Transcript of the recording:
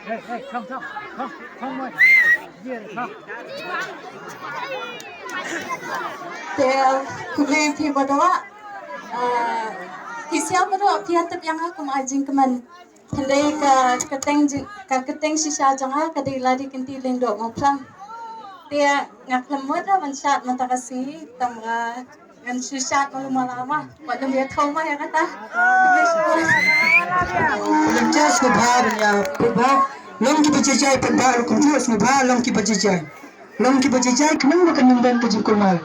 Tel kublai pi badawa kisial badawa pi atap yang aku majing keman kendai ka keteng sisa janga kadai lari kenti lendo ngoplang dia ngaklemut lah mensat mata kasi tamga ngan susah malu malama wadam dia tahu mah ya kata Lemjas nubhar ya prabha long ki bajajai pandar kunjus nubhar long ki bajajai kenang kenang dan kejikumal.